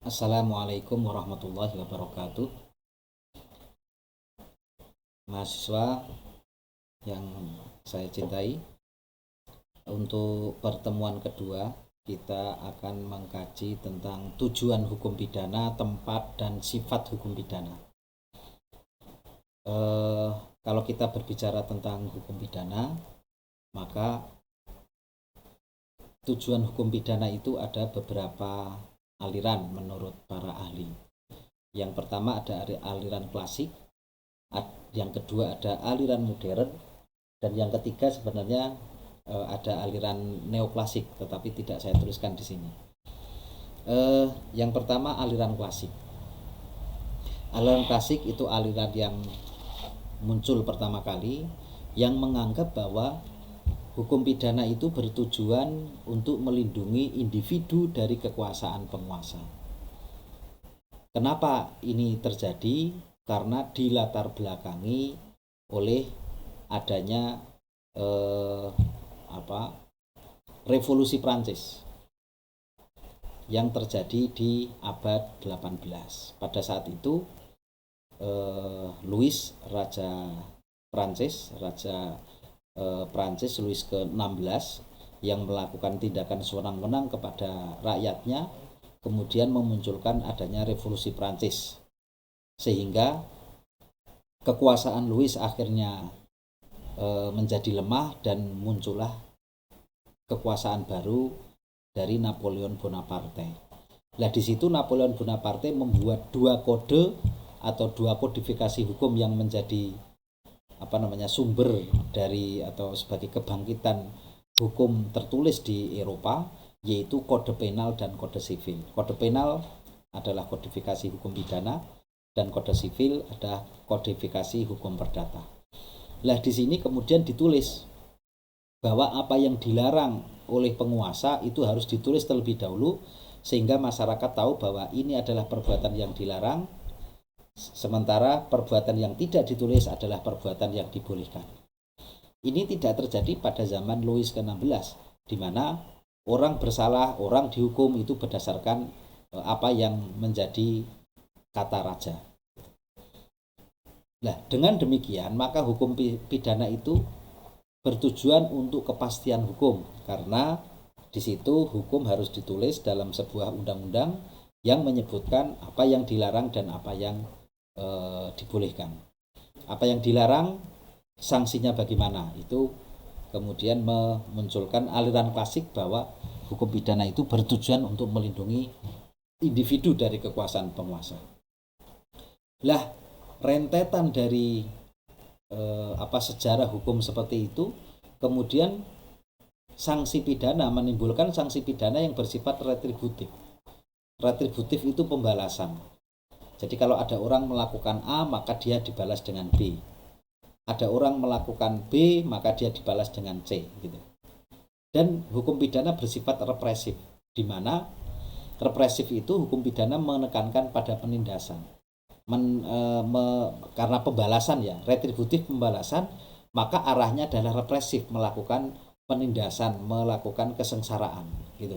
Assalamualaikum warahmatullahi wabarakatuh. Mahasiswa yang saya cintai, untuk pertemuan kedua kita akan mengkaji tentang tujuan hukum pidana, tempat dan sifat hukum pidana. Kalau kita berbicara tentang hukum pidana, maka tujuan hukum pidana itu ada beberapa aliran menurut para ahli. Yang pertama ada aliran klasik, yang kedua ada aliran modern, dan yang ketiga sebenarnya ada aliran neoklasik, tetapi tidak saya tuliskan di sini. Yang pertama aliran klasik. Aliran klasik itu aliran yang muncul pertama kali, yang menganggap bahwa hukum pidana itu bertujuan untuk melindungi individu dari kekuasaan penguasa. Kenapa ini terjadi? Karena dilatar belakangi oleh adanya revolusi Prancis yang terjadi di abad 18. Pada saat itu Louis Raja Prancis Louis ke-16 yang melakukan tindakan sewenang-wenang kepada rakyatnya, kemudian memunculkan adanya revolusi Prancis, sehingga kekuasaan Louis akhirnya menjadi lemah dan muncullah kekuasaan baru dari Napoleon Bonaparte. Nah, di situ Napoleon Bonaparte membuat dua kode atau dua kodifikasi hukum yang menjadi sumber dari atau sebagai kebangkitan hukum tertulis di Eropa, yaitu kode penal dan kode sivil. Kode penal adalah kodifikasi hukum pidana dan kode sivil adalah kodifikasi hukum perdata. Nah, di sini kemudian ditulis bahwa apa yang dilarang oleh penguasa itu harus ditulis terlebih dahulu, sehingga masyarakat tahu bahwa ini adalah perbuatan yang dilarang, sementara perbuatan yang tidak ditulis adalah perbuatan yang dibolehkan. Ini tidak terjadi pada zaman Louis ke-16, di mana orang bersalah, orang dihukum itu berdasarkan apa yang menjadi kata raja. Nah, dengan demikian maka hukum pidana itu bertujuan untuk kepastian hukum, karena di situ hukum harus ditulis dalam sebuah undang-undang yang menyebutkan apa yang dilarang dan apa yang dibolehkan. Apa yang dilarang, sanksinya bagaimana, itu kemudian memunculkan aliran klasik bahwa hukum pidana itu bertujuan untuk melindungi individu dari kekuasaan penguasa. Lah, rentetan dari sejarah hukum seperti itu, kemudian sanksi pidana menimbulkan sanksi pidana yang bersifat retributif. Retributif itu pembalasan. Jadi kalau ada orang melakukan A, maka dia dibalas dengan B. Ada orang melakukan B, maka dia dibalas dengan C, gitu. Dan hukum pidana bersifat represif, di mana represif itu hukum pidana menekankan pada penindasan. Karena pembalasan, ya, retributif pembalasan, maka arahnya adalah represif, melakukan penindasan, melakukan kesengsaraan, gitu.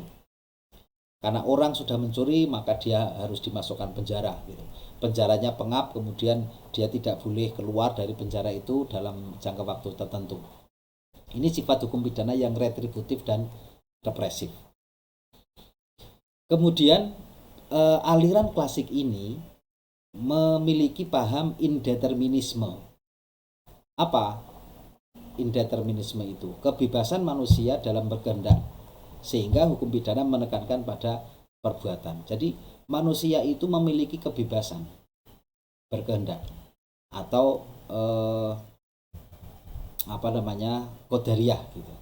Karena orang sudah mencuri, maka dia harus dimasukkan penjara, gitu. Penjaranya pengap, kemudian dia tidak boleh keluar dari penjara itu dalam jangka waktu tertentu. Ini sifat hukum pidana yang retributif dan represif. Kemudian aliran klasik ini memiliki paham indeterminisme. Apa indeterminisme itu? Kebebasan manusia dalam berkehendak, sehingga hukum pidana menekankan pada perbuatan. Jadi manusia itu memiliki kebebasan berkehendak atau qadariyah, gitu.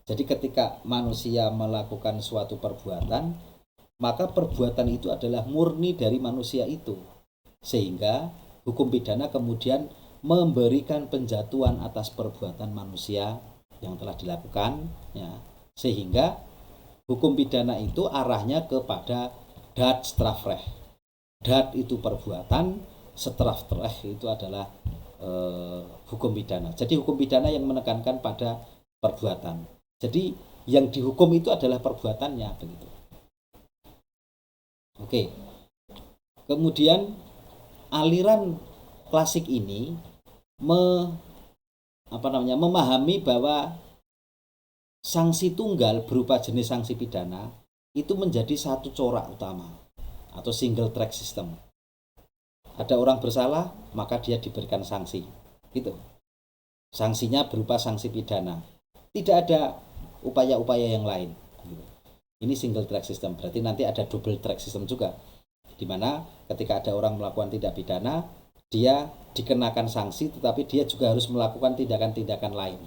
Jadi ketika manusia melakukan suatu perbuatan, maka perbuatan itu adalah murni dari manusia itu, sehingga hukum pidana kemudian memberikan penjatuhan atas perbuatan manusia yang telah dilakukan, ya, sehingga hukum pidana itu arahnya kepada dat strafrecht. Dat itu perbuatan, strafrecht itu adalah hukum pidana. Jadi hukum pidana yang menekankan pada perbuatan. Jadi yang dihukum itu adalah perbuatannya, begitu. Oke. Kemudian aliran klasik ini memahami bahwa sanksi tunggal berupa jenis sanksi pidana itu menjadi satu corak utama atau single track system. Ada orang bersalah, maka dia diberikan sanksi. Gitu. Sanksinya berupa sanksi pidana. Tidak ada upaya-upaya yang lain. Ini single track system. Berarti nanti ada double track system juga, di mana ketika ada orang melakukan tindak pidana, dia dikenakan sanksi, tetapi dia juga harus melakukan tindakan-tindakan lain.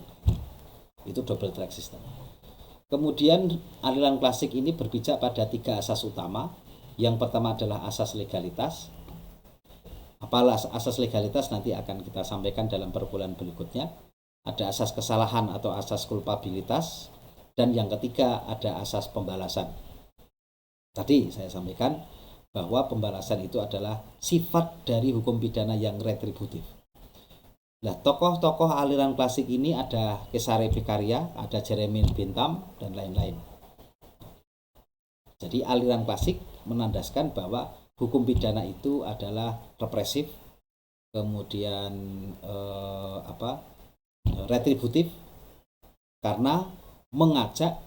Itu double track system. Kemudian aliran klasik ini berpijak pada 3 asas utama. Yang pertama adalah asas legalitas. Apalah asas legalitas nanti akan kita sampaikan dalam perkuliahan berikutnya. Ada asas kesalahan atau asas kulpabilitas. Dan yang ketiga ada asas pembalasan. Tadi saya sampaikan bahwa pembalasan itu adalah sifat dari hukum pidana yang retributif. Nah, tokoh-tokoh aliran klasik ini ada Cesare Beccaria, ada Jeremy Bentham, dan lain-lain. Jadi aliran klasik menandaskan bahwa hukum pidana itu adalah represif, kemudian retributif, karena mengajak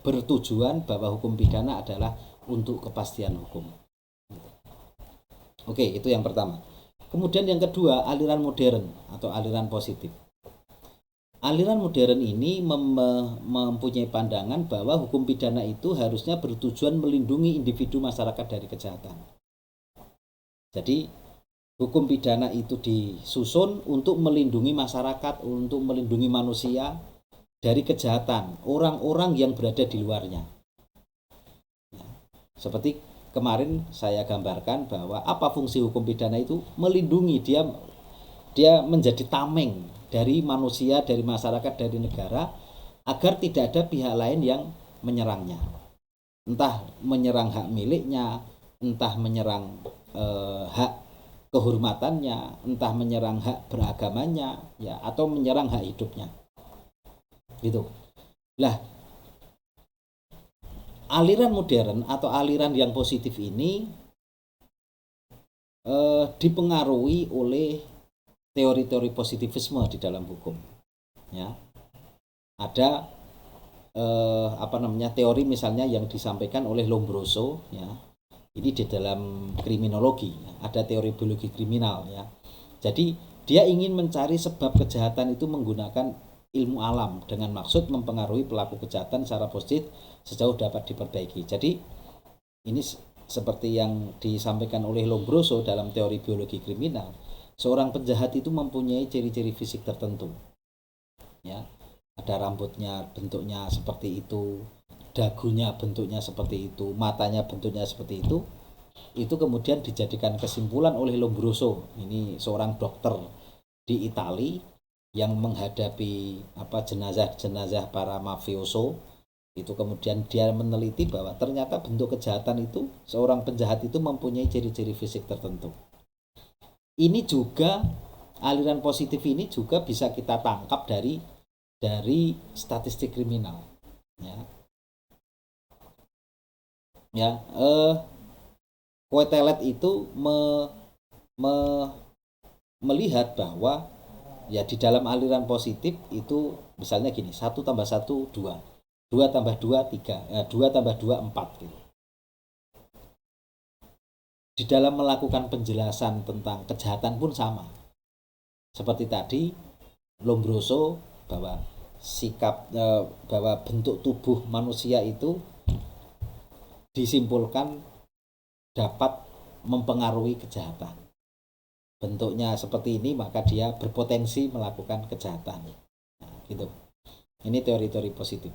bertujuan bahwa hukum pidana adalah untuk kepastian hukum. Oke, itu yang pertama. Kemudian yang kedua, aliran modern atau aliran positif. Aliran modern ini mempunyai pandangan bahwa hukum pidana itu harusnya bertujuan melindungi individu masyarakat dari kejahatan. Jadi hukum pidana itu disusun untuk melindungi masyarakat, untuk melindungi manusia dari kejahatan orang-orang yang berada di luarnya. Seperti kemarin saya gambarkan bahwa apa fungsi hukum pidana itu? Melindungi, dia menjadi tameng dari manusia, dari masyarakat, dari negara, agar tidak ada pihak lain yang menyerangnya. Entah menyerang hak miliknya, entah menyerang hak kehormatannya, entah menyerang hak beragamanya, ya, atau menyerang hak hidupnya. Gitu. Lah, aliran modern atau aliran yang positif ini dipengaruhi oleh teori-teori positivisme di dalam hukum. Ya, ada teori misalnya yang disampaikan oleh Lombroso, ya. Ini di dalam kriminologi, ya. Ada teori biologi kriminal, ya. Jadi dia ingin mencari sebab kejahatan itu menggunakan ilmu alam dengan maksud mempengaruhi pelaku kejahatan secara positif sejauh dapat diperbaiki. Jadi ini seperti yang disampaikan oleh Lombroso dalam teori biologi kriminal, seorang penjahat itu mempunyai ciri-ciri fisik tertentu. Ya, ada rambutnya bentuknya seperti itu, dagunya bentuknya seperti itu, matanya bentuknya seperti itu. Itu kemudian dijadikan kesimpulan oleh Lombroso. Ini seorang dokter di Italia yang menghadapi jenazah-jenazah para mafioso. Itu kemudian dia meneliti bahwa ternyata bentuk kejahatan itu, seorang penjahat itu mempunyai ciri-ciri fisik tertentu. Ini juga aliran positif ini juga bisa kita tangkap dari statistik kriminal. Quetelet itu melihat bahwa ya di dalam aliran positif itu misalnya gini, 1 tambah 1 2, 2 tambah 2 3, 2 tambah 2 4 gitu. Di dalam melakukan penjelasan tentang kejahatan pun sama. Seperti tadi Lombroso bahwa bahwa bentuk tubuh manusia itu disimpulkan dapat mempengaruhi kejahatan. Bentuknya seperti ini, maka dia berpotensi melakukan kejahatan. Nah, gitu. Ini teori-teori positif.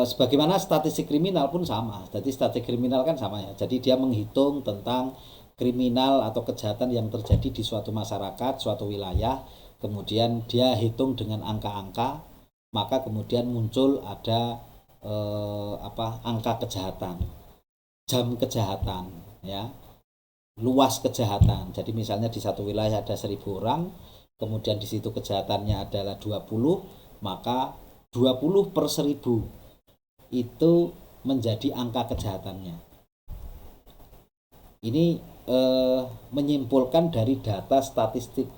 Sebagaimana statistik kriminal pun sama. Jadi statistik kriminal kan sama, ya. Jadi dia menghitung tentang kriminal atau kejahatan yang terjadi di suatu masyarakat, suatu wilayah. Kemudian dia hitung dengan angka-angka, maka kemudian muncul ada angka kejahatan, jam kejahatan, ya. Luas kejahatan. Jadi misalnya di satu wilayah ada 1000 orang, kemudian di situ kejahatannya adalah 20, maka 20 per 1000 itu menjadi angka kejahatannya. Ini menyimpulkan dari data statistik.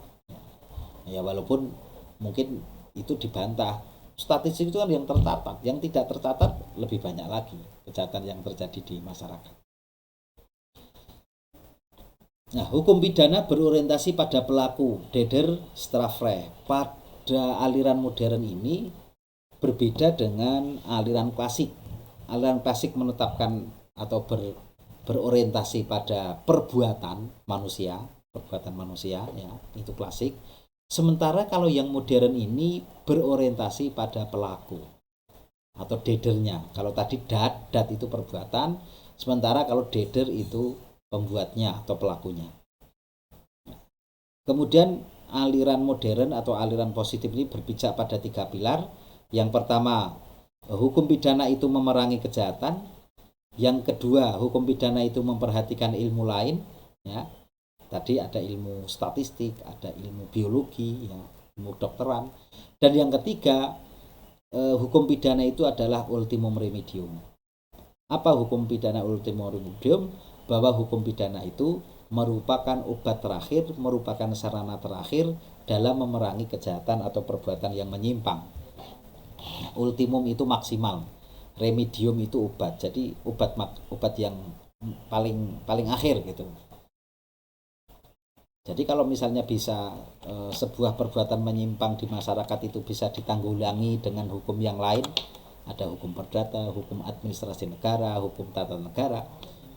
Ya walaupun mungkin itu dibantah. Statistik itu kan yang tercatat, yang tidak tercatat lebih banyak lagi kejahatan yang terjadi di masyarakat. Nah, hukum pidana berorientasi pada pelaku, der strafrecht. Pada aliran modern ini berbeda dengan aliran klasik. Aliran klasik menetapkan atau berorientasi pada perbuatan manusia ya, itu klasik. Sementara kalau yang modern ini berorientasi pada pelaku atau dedernya. Kalau tadi dat itu perbuatan, sementara kalau deder itu pembuatnya atau pelakunya. Kemudian aliran modern atau aliran positif ini berpijak pada 3 pilar. Yang pertama, hukum pidana itu memerangi kejahatan. Yang kedua, hukum pidana itu memperhatikan ilmu lain, ya. Tadi ada ilmu statistik, ada ilmu biologi, ya, ilmu dokteran. Dan yang ketiga, hukum pidana itu adalah ultimum remedium. Apa hukum pidana ultimum remedium? Bahwa hukum pidana itu merupakan obat terakhir, merupakan sarana terakhir dalam memerangi kejahatan atau perbuatan yang menyimpang. Ultimum itu maksimal, remedium itu obat. Jadi obat yang paling akhir gitu. Jadi kalau misalnya bisa sebuah perbuatan menyimpang di masyarakat itu bisa ditanggulangi dengan hukum yang lain, ada hukum perdata, hukum administrasi negara, hukum tata negara,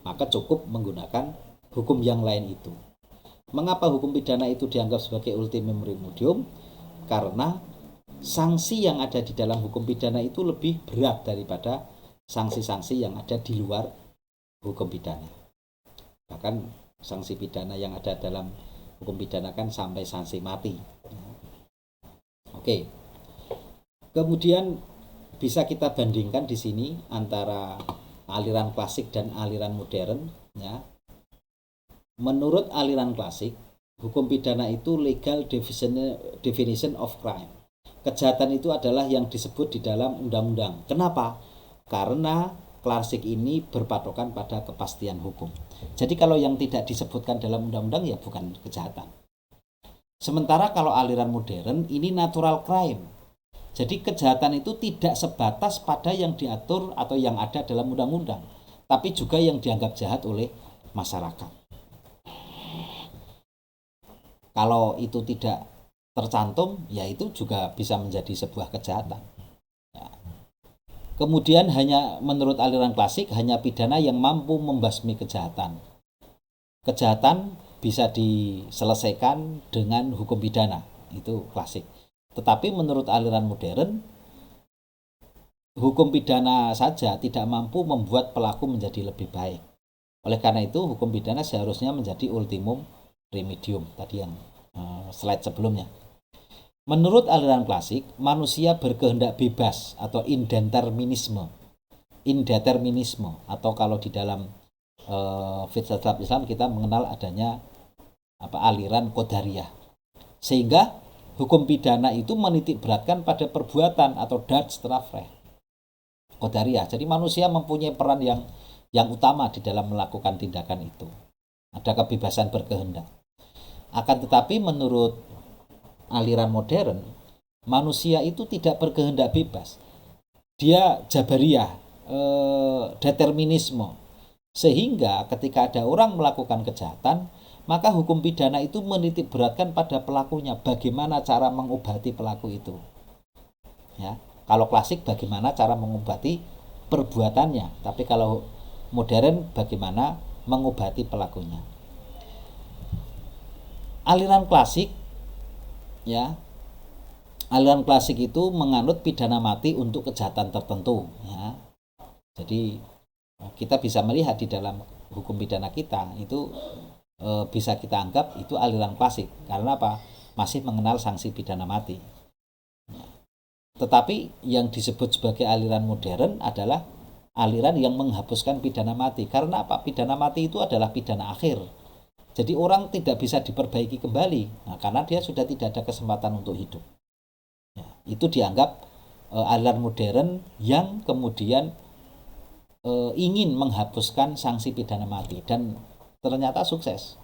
maka cukup menggunakan hukum yang lain itu. Mengapa hukum pidana itu dianggap sebagai ultimum remedium? Karena sanksi yang ada di dalam hukum pidana itu lebih berat daripada sanksi-sanksi yang ada di luar hukum pidana. Bahkan sanksi pidana yang ada dalam hukum pidana kan sampai sanksi mati. Oke. Kemudian bisa kita bandingkan di sini antara aliran klasik dan aliran modern, ya. Menurut aliran klasik, hukum pidana itu legal definition of crime. Kejahatan itu adalah yang disebut di dalam undang-undang. Kenapa? Karena klasik ini berpatokan pada kepastian hukum. Jadi kalau yang tidak disebutkan dalam undang-undang ya bukan kejahatan. Sementara kalau aliran modern ini natural crime. Jadi kejahatan itu tidak sebatas pada yang diatur atau yang ada dalam undang-undang, tapi juga yang dianggap jahat oleh masyarakat. Kalau itu tidak tercantum, ya itu juga bisa menjadi sebuah kejahatan. Kemudian hanya menurut aliran klasik hanya pidana yang mampu membasmi kejahatan. Kejahatan bisa diselesaikan dengan hukum pidana, itu klasik. Tetapi menurut aliran modern, hukum pidana saja tidak mampu membuat pelaku menjadi lebih baik. Oleh karena itu hukum pidana seharusnya menjadi ultimum remedium, tadi yang slide sebelumnya. Menurut aliran klasik, manusia berkehendak bebas atau indeterminisme atau kalau di dalam filsafat Islam kita mengenal adanya aliran qadariyah. Sehingga hukum pidana itu menitik beratkan pada perbuatan atau dat strafrecht. Qadariyah. Jadi manusia mempunyai peran yang utama di dalam melakukan tindakan itu. Ada kebebasan berkehendak. Akan tetapi menurut aliran modern, manusia itu tidak berkehendak bebas. Dia jabariyah, determinisme. Sehingga ketika ada orang melakukan kejahatan, maka hukum pidana itu menitik beratkan pada pelakunya, bagaimana cara mengobati pelaku itu. Ya, kalau klasik bagaimana cara mengobati perbuatannya, tapi kalau modern bagaimana mengobati pelakunya. Aliran klasik, ya, aliran klasik itu menganut pidana mati untuk kejahatan tertentu, ya. Jadi kita bisa melihat di dalam hukum pidana kita itu bisa kita anggap itu aliran klasik. Karena apa? Masih mengenal sanksi pidana mati. Tetapi yang disebut sebagai aliran modern adalah aliran yang menghapuskan pidana mati. Karena apa? Pidana mati itu adalah pidana akhir. Jadi orang tidak bisa diperbaiki kembali, karena dia sudah tidak ada kesempatan untuk hidup. Ya, itu dianggap aliran modern yang kemudian ingin menghapuskan sanksi pidana mati. Dan ternyata sukses.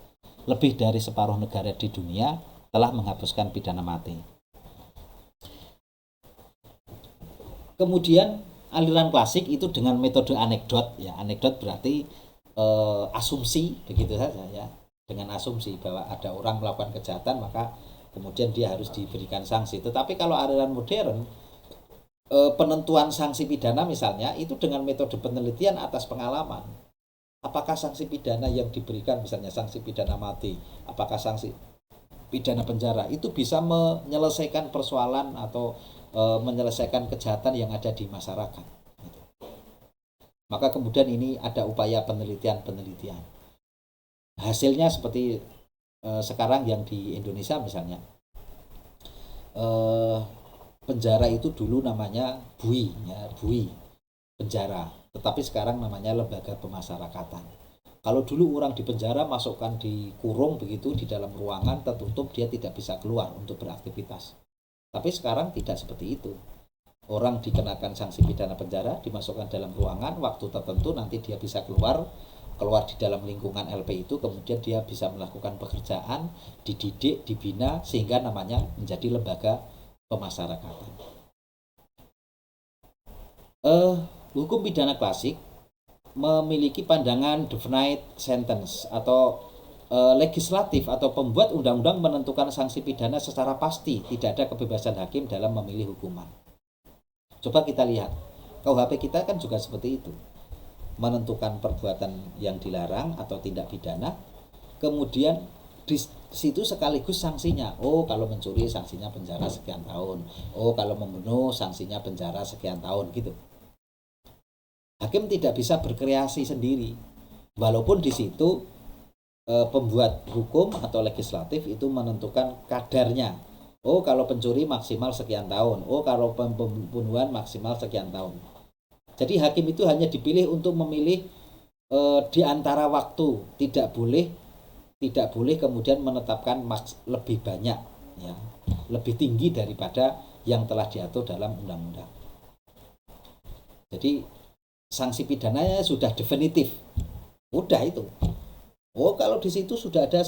Lebih dari separuh negara di dunia telah menghapuskan pidana mati. Kemudian aliran klasik itu dengan metode anekdot, ya anekdot berarti asumsi begitu saja ya, dengan asumsi bahwa ada orang melakukan kejahatan maka kemudian dia harus diberikan sanksi. Tetapi kalau aliran modern, penentuan sanksi pidana misalnya itu dengan metode penelitian atas pengalaman. Apakah sanksi pidana yang diberikan, misalnya sanksi pidana mati, apakah sanksi pidana penjara itu bisa menyelesaikan persoalan atau menyelesaikan kejahatan yang ada di masyarakat. Maka kemudian ini ada upaya penelitian. Hasilnya seperti sekarang yang di Indonesia misalnya, penjara itu dulu namanya BUI, ya, BUI penjara, tetapi sekarang namanya lembaga pemasyarakatan. Kalau dulu orang di penjara masukkan di kurung begitu di dalam ruangan tertutup, dia tidak bisa keluar untuk beraktivitas. Tapi sekarang tidak seperti itu. Orang dikenakan sanksi pidana penjara, dimasukkan dalam ruangan, waktu tertentu nanti dia bisa keluar di dalam lingkungan LP itu, kemudian dia bisa melakukan pekerjaan, dididik, dibina, sehingga namanya menjadi lembaga pemasyarakatan. Hukum pidana klasik memiliki pandangan definite sentence atau legislatif atau pembuat undang-undang menentukan sanksi pidana secara pasti, tidak ada kebebasan hakim dalam memilih hukuman. Coba kita lihat, KUHP kita kan juga seperti itu, menentukan perbuatan yang dilarang atau tindak pidana, kemudian di situ sekaligus sanksinya. Oh, kalau mencuri sanksinya penjara sekian tahun. Oh, kalau membunuh sanksinya penjara sekian tahun gitu. Hakim tidak bisa berkreasi sendiri, walaupun di situ pembuat hukum atau legislatif itu menentukan kadarnya. Oh, kalau pencuri maksimal sekian tahun. Oh, kalau pembunuhan maksimal sekian tahun. Jadi hakim itu hanya dipilih untuk memilih di antara waktu, tidak boleh kemudian menetapkan lebih banyak, ya, lebih tinggi daripada yang telah diatur dalam undang-undang. Jadi sanksi pidananya sudah definitif, udah itu. Oh, kalau di situ sudah ada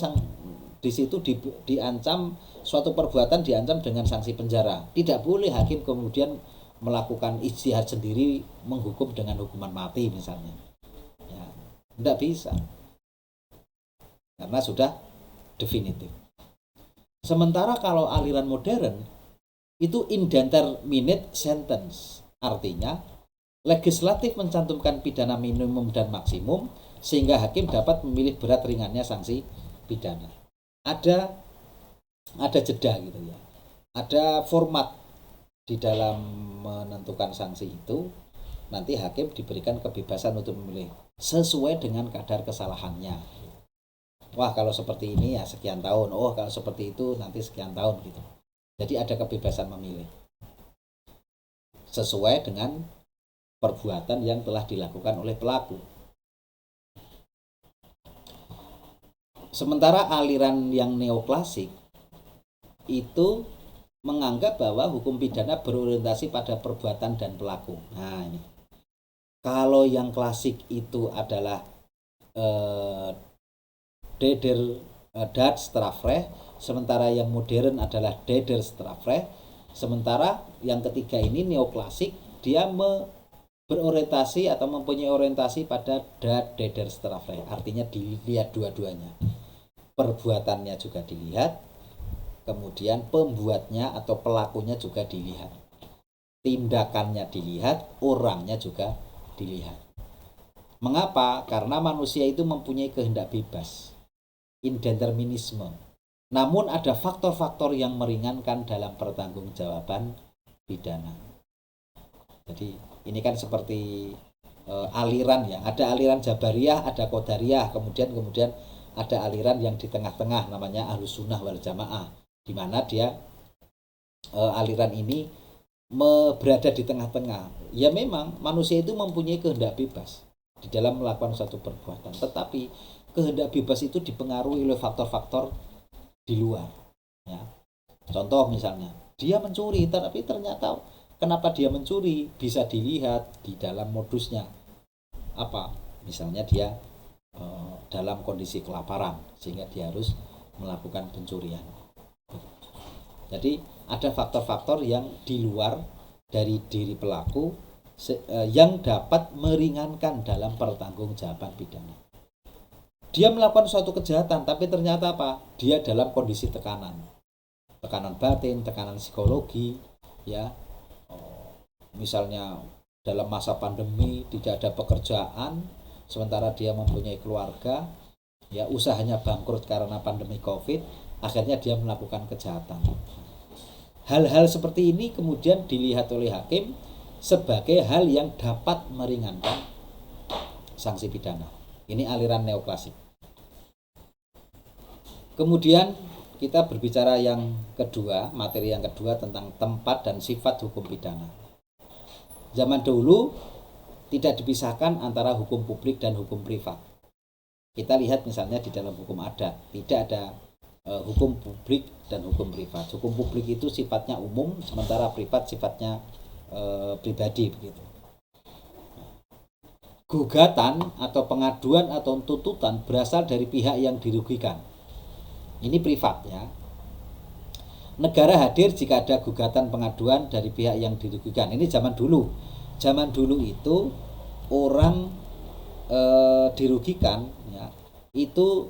di situ diancam suatu perbuatan, diancam dengan sanksi penjara. Tidak boleh hakim kemudian melakukan ijtihad sendiri menghukum dengan hukuman mati misalnya. Ya, tidak bisa. Karena sudah definitif. Sementara kalau aliran modern itu indeterminate sentence, artinya legislatif mencantumkan pidana minimum dan maksimum sehingga hakim dapat memilih berat ringannya sanksi pidana. Ada jeda gitu ya. Ada format di dalam menentukan sanksi itu. Nanti hakim diberikan kebebasan untuk memilih sesuai dengan kadar kesalahannya. Wah, kalau seperti ini ya sekian tahun. Oh, kalau seperti itu nanti sekian tahun gitu. Jadi ada kebebasan memilih sesuai dengan perbuatan yang telah dilakukan oleh pelaku. Sementara aliran yang neoklasik itu menganggap bahwa hukum pidana berorientasi pada perbuatan dan pelaku. Nah, ini. Kalau yang klasik itu adalah Daadstrafrecht, sementara yang modern adalah Daadstrafrecht, sementara yang ketiga ini neoklasik, dia berorientasi atau mempunyai orientasi pada Daadstrafrecht, artinya dilihat dua-duanya. Perbuatannya juga dilihat, kemudian pembuatnya atau pelakunya juga dilihat. Tindakannya dilihat, orangnya juga dilihat. Mengapa? Karena manusia itu mempunyai kehendak bebas, indeterminisme. Namun ada faktor-faktor yang meringankan dalam pertanggungjawaban pidana. Jadi ini kan seperti aliran ya, ada aliran Jabariyah, ada Qadariyah, kemudian ada aliran yang di tengah-tengah namanya Ahlus Sunnah wal Jamaah, di mana dia aliran ini berada di tengah-tengah. Ya memang manusia itu mempunyai kehendak bebas di dalam melakukan suatu perbuatan, tetapi kehendak bebas itu dipengaruhi oleh faktor-faktor di luar. Ya. Contoh misalnya, dia mencuri, tapi ternyata kenapa dia mencuri bisa dilihat di dalam modusnya. Apa? Misalnya dia dalam kondisi kelaparan sehingga dia harus melakukan pencurian. Jadi ada faktor-faktor yang di luar dari diri pelaku yang dapat meringankan dalam pertanggungjawaban pidana. Dia melakukan suatu kejahatan, tapi ternyata apa? Dia dalam kondisi tekanan batin, tekanan psikologi, ya. Misalnya dalam masa pandemi tidak ada pekerjaan, sementara dia mempunyai keluarga, ya, usahanya bangkrut karena pandemi COVID, akhirnya dia melakukan kejahatan. Hal-hal seperti ini kemudian dilihat oleh hakim sebagai hal yang dapat meringankan sanksi pidana. Ini aliran neoklasik. Kemudian kita berbicara yang kedua, materi yang kedua tentang tempat dan sifat hukum pidana. Zaman dulu tidak dipisahkan antara hukum publik dan hukum privat. Kita lihat misalnya di dalam hukum adat, tidak ada hukum publik dan hukum privat. Hukum publik itu sifatnya umum, sementara privat sifatnya pribadi, begitu. Gugatan atau pengaduan atau tuntutan berasal dari pihak yang dirugikan. Ini privat, ya. Negara hadir jika ada gugatan pengaduan dari pihak yang dirugikan. Ini zaman dulu. Zaman dulu itu orang dirugikan, ya, itu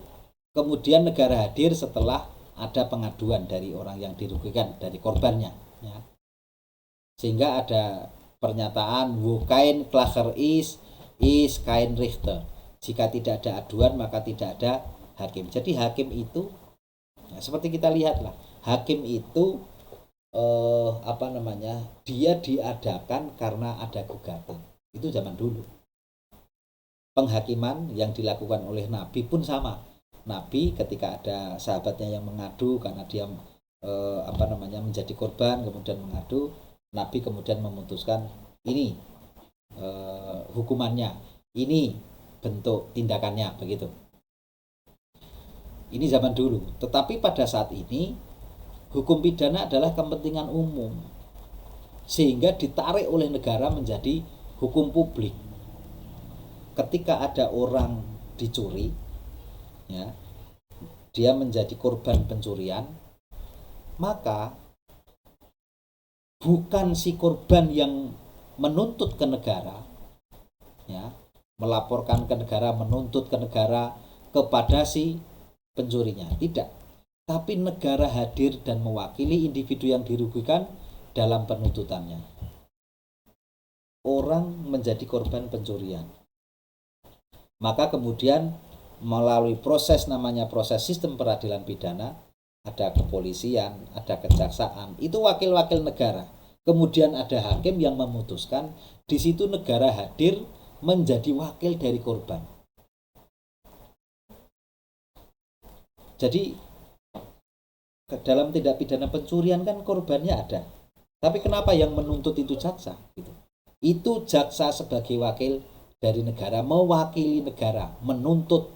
kemudian negara hadir setelah ada pengaduan dari orang yang dirugikan, dari korbannya, ya. Sehingga ada pernyataan wo kein klager is kein Richter. Jika tidak ada aduan maka tidak ada hakim. Jadi hakim itu, ya, seperti kita lihatlah, hakim itu dia diadakan karena ada gugatan. Itu zaman dulu. Penghakiman yang dilakukan oleh Nabi pun sama. Nabi ketika ada sahabatnya yang mengadu karena dia menjadi korban, kemudian mengadu, Nabi kemudian memutuskan ini hukumannya, ini bentuk tindakannya, begitu. Ini zaman dulu. Tetapi pada saat ini hukum pidana adalah kepentingan umum, sehingga ditarik oleh negara menjadi hukum publik. Ketika ada orang dicuri, ya, dia menjadi korban pencurian, maka bukan si korban yang menuntut ke negara, ya, melaporkan ke negara, menuntut ke negara kepada si pencurinya, tidak. Tapi negara hadir dan mewakili individu yang dirugikan dalam penuntutannya. Orang menjadi korban pencurian, maka kemudian melalui proses namanya proses sistem peradilan pidana, ada kepolisian, ada kejaksaan, itu wakil-wakil negara. Kemudian ada hakim yang memutuskan, di situ negara hadir menjadi wakil dari korban. Jadi dalam tindak pidana pencurian kan korbannya ada, tapi kenapa yang menuntut itu jaksa? Itu jaksa sebagai wakil dari negara, mewakili negara, menuntut,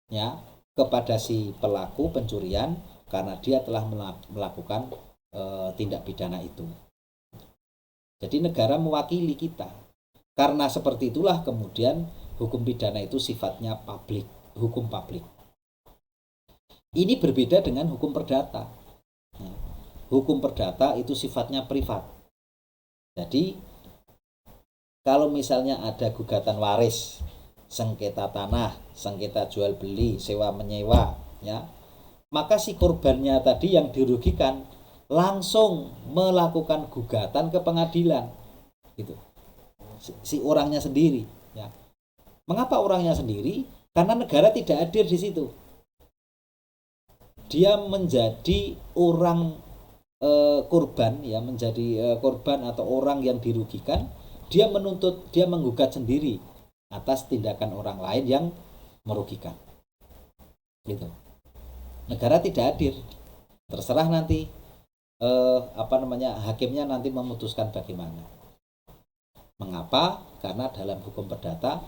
ya, kepada si pelaku pencurian karena dia telah melakukan tindak pidana itu. Jadi negara mewakili kita. Karena seperti itulah kemudian hukum pidana itu sifatnya publik, hukum publik. Ini berbeda dengan hukum perdata. Hukum perdata itu sifatnya privat. Jadi kalau misalnya ada gugatan waris, sengketa tanah, sengketa jual beli, sewa menyewa, ya, maka si korbannya tadi yang dirugikan langsung melakukan gugatan ke pengadilan, gitu. Si orangnya sendiri, ya. Mengapa orangnya sendiri? Karena negara tidak hadir di situ. Dia menjadi orang korban, ya, menjadi korban atau orang yang dirugikan. Dia menuntut, dia menggugat sendiri atas tindakan orang lain yang merugikan, gitu. Negara tidak hadir. Terserah nanti hakimnya nanti memutuskan bagaimana. Mengapa? Karena dalam hukum perdata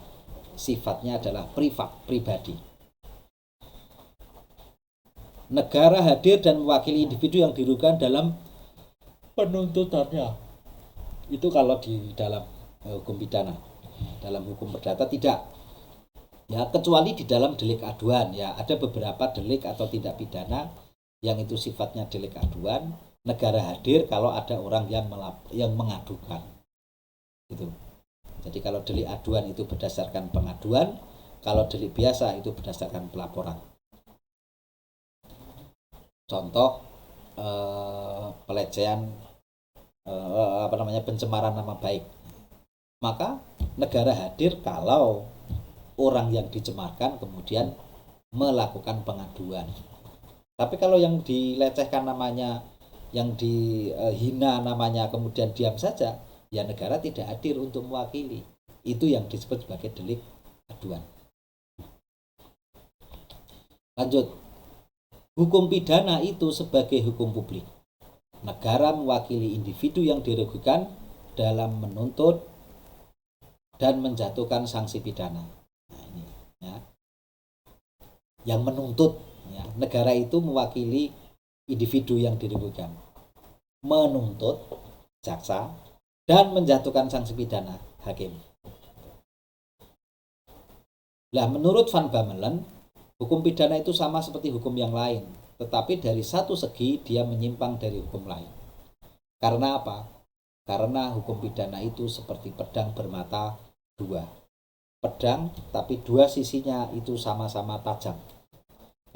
sifatnya adalah privat, pribadi. Negara hadir dan mewakili individu yang dirugikan dalam penuntutannya. Itu kalau di dalam hukum pidana. Dalam hukum perdata tidak. Ya, kecuali di dalam delik aduan ya, ada beberapa delik atau tindak pidana yang itu sifatnya delik aduan, negara hadir kalau ada orang yang mengadukan. Gitu. Jadi kalau delik aduan itu berdasarkan pengaduan, kalau delik biasa itu berdasarkan pelaporan. Contoh pelecehan pencemaran nama baik. Maka negara hadir kalau orang yang dicemarkan kemudian melakukan pengaduan. Tapi kalau yang dilecehkan namanya, yang dihina namanya kemudian diam saja, ya negara tidak hadir untuk mewakili. Itu yang disebut sebagai delik aduan. Lanjut. Hukum pidana itu sebagai hukum publik. Negara mewakili individu yang dirugikan dalam menuntut dan menjatuhkan sanksi pidana. Nah, ini ya. Yang menuntut ya, negara itu mewakili individu yang dirugikan, menuntut jaksa dan menjatuhkan sanksi pidana hakim. Nah, menurut Van Bamelen, hukum pidana itu sama seperti hukum yang lain, tetapi dari satu segi dia menyimpang dari hukum lain. Karena apa? Karena hukum pidana itu seperti pedang bermata dua. Pedang tapi dua sisinya itu sama-sama tajam.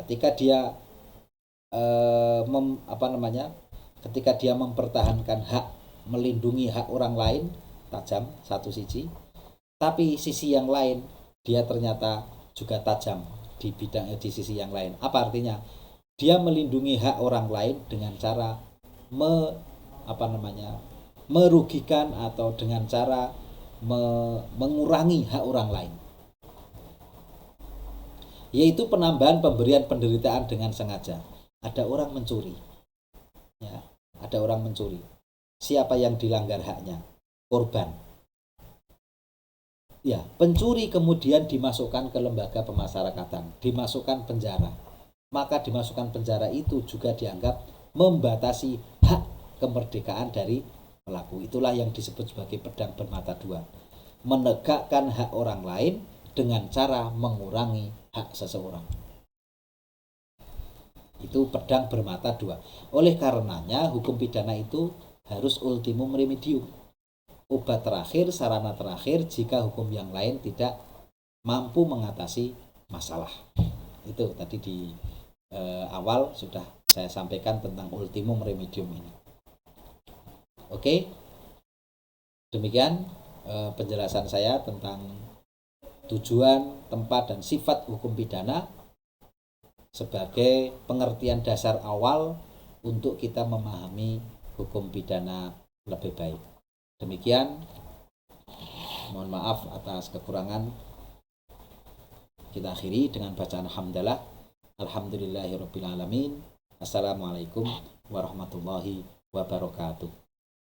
Ketika dia ketika dia mempertahankan hak, melindungi hak orang lain, tajam satu sisi, tapi sisi yang lain dia ternyata juga tajam di sisi yang lain. Apa artinya? Dia melindungi hak orang lain dengan cara merugikan atau dengan cara mengurangi hak orang lain, yaitu penambahan pemberian penderitaan dengan sengaja. Ada orang mencuri ya, ada orang mencuri. Siapa yang dilanggar haknya? Korban. Ya, pencuri kemudian dimasukkan ke lembaga pemasyarakatan, dimasukkan penjara. Maka dimasukkan penjara itu juga dianggap membatasi hak kemerdekaan dari pelaku. Itulah yang disebut sebagai pedang bermata dua. Menegakkan hak orang lain dengan cara mengurangi hak seseorang. Itu pedang bermata dua. Oleh karenanya hukum pidana itu harus ultimum remedium, obat terakhir, sarana terakhir jika hukum yang lain tidak mampu mengatasi masalah. Itu tadi di awal sudah saya sampaikan tentang ultimum remedium ini. Oke, demikian penjelasan saya tentang tujuan, tempat, dan sifat hukum pidana sebagai pengertian dasar awal untuk kita memahami hukum pidana lebih baik. Demikian, mohon maaf atas kekurangan. Kita akhiri dengan bacaan hamdalah. Alhamdulillahirabbil alamin. Assalamualaikum warahmatullahi wabarakatuh.